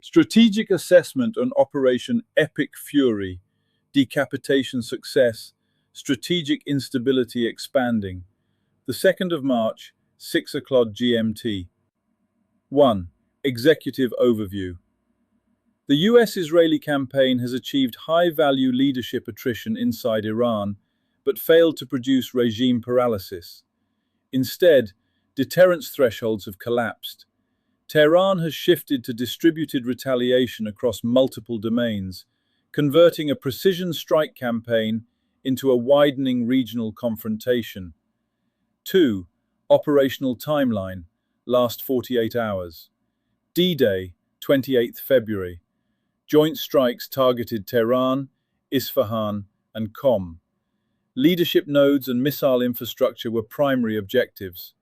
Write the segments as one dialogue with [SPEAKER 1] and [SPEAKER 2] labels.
[SPEAKER 1] Strategic assessment on Operation Epic Fury, decapitation success, strategic instability expanding. The 2nd of March, 6 o'clock GMT. 1. Executive overview. The US-Israeli campaign has achieved high-value leadership attrition inside Iran, but failed to produce regime paralysis. Instead, deterrence thresholds have collapsed. Tehran has shifted to distributed retaliation across multiple domains, converting a precision strike campaign into a widening regional confrontation. 2. Operational timeline, last 48 hours. D-Day, 28th February. Joint strikes targeted Tehran, Isfahan, and Qom. Leadership nodes and missile infrastructure were primary objectives.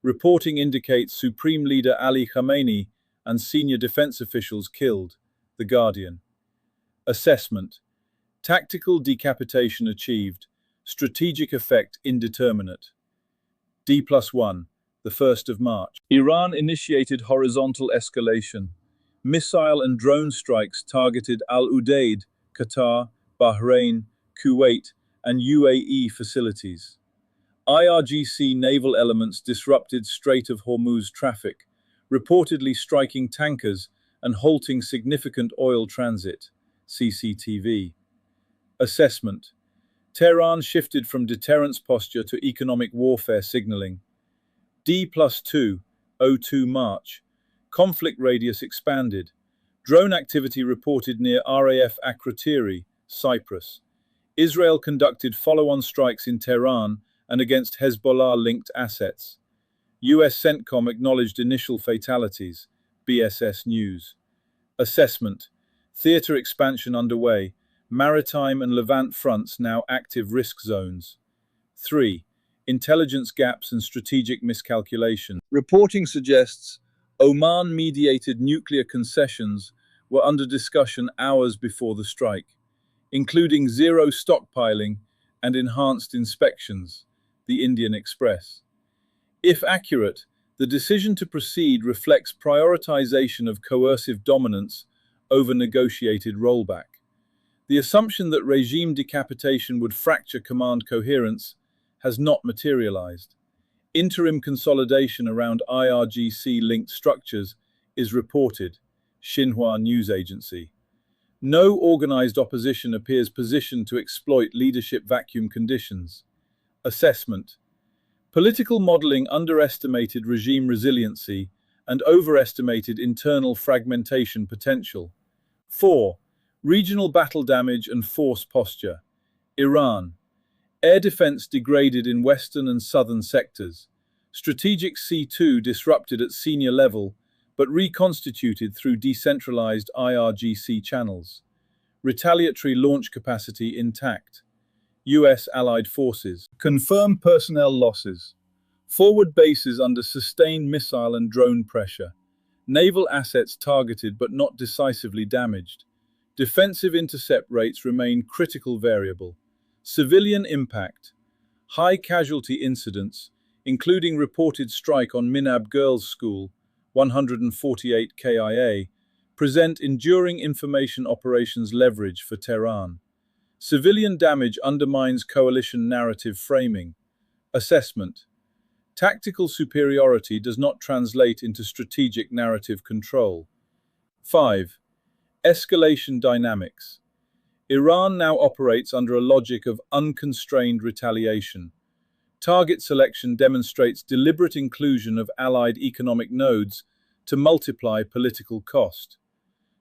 [SPEAKER 1] Reporting indicates Supreme Leader Ali Khamenei and senior defense officials killed. The Guardian. Assessment. Tactical decapitation achieved. Strategic effect indeterminate. D+1, the 1st of March. Iran initiated horizontal escalation. Missile and drone strikes targeted Al Udeid, Qatar, Bahrain, Kuwait, and UAE facilities. IRGC naval elements disrupted Strait of Hormuz traffic, reportedly striking tankers and halting significant oil transit. CCTV. Assessment. Tehran shifted from deterrence posture to economic warfare signaling. D+2, 02 March. Conflict radius expanded. Drone activity reported near RAF Akrotiri, Cyprus. Israel conducted follow-on strikes in Tehran and against Hezbollah-linked assets. US CENTCOM acknowledged initial fatalities. BSS News. Assessment. Theater expansion underway. Maritime and Levant fronts now active risk zones. 3. Intelligence gaps and strategic miscalculation. Reporting suggests Oman-mediated nuclear concessions were under discussion hours before the strike, including zero stockpiling and enhanced inspections. The Indian Express. If accurate, the decision to proceed reflects prioritization of coercive dominance over negotiated rollback. The assumption that regime decapitation would fracture command coherence has not materialized. Interim consolidation around IRGC-linked structures is reported. Xinhua News Agency. No organized opposition appears positioned to exploit leadership vacuum conditions. Assessment. Political modeling underestimated regime resiliency and overestimated internal fragmentation potential. 4. Regional battle damage and force posture. Iran. Air defense degraded in western and southern sectors. Strategic C2 disrupted at senior level, but reconstituted through decentralized IRGC channels. Retaliatory launch capacity intact. US allied forces. Confirmed personnel losses. Forward bases under sustained missile and drone pressure. Naval assets targeted but not decisively damaged. Defensive intercept rates remain critical variable. Civilian impact. High casualty incidents, including reported strike on Minab Girls' School, 148 KIA, present enduring information operations leverage for Tehran. Civilian damage undermines coalition narrative framing. Assessment. Tactical superiority does not translate into strategic narrative control. 5. Escalation dynamics. Iran now operates under a logic of unconstrained retaliation. Target selection demonstrates deliberate inclusion of allied economic nodes to multiply political cost.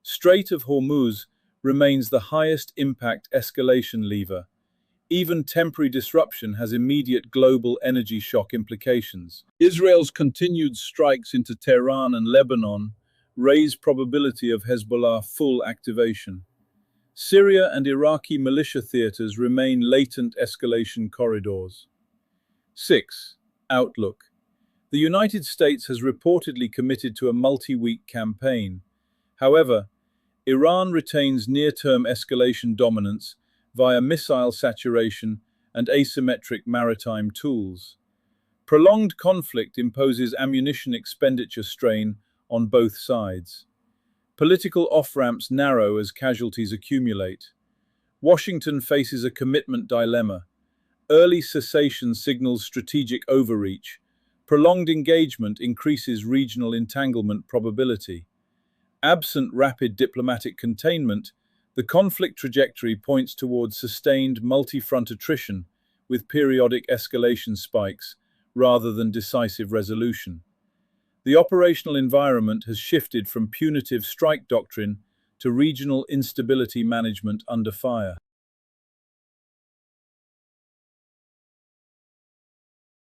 [SPEAKER 1] Strait of Hormuz remains the highest impact escalation lever. Even temporary disruption has immediate global energy shock implications. Israel's continued strikes into Tehran and Lebanon raise probability of Hezbollah full activation. Syria and Iraqi militia theaters remain latent escalation corridors. 6. Outlook. The United States has reportedly committed to a multi-week campaign. However, Iran retains near-term escalation dominance via missile saturation and asymmetric maritime tools. Prolonged conflict imposes ammunition expenditure strain on both sides. Political off-ramps narrow as casualties accumulate. Washington faces a commitment dilemma. Early cessation signals strategic overreach. Prolonged engagement increases regional entanglement probability. Absent rapid diplomatic containment, the conflict trajectory points towards sustained multi-front attrition with periodic escalation spikes rather than decisive resolution. The operational environment has shifted from punitive strike doctrine to regional instability management under fire.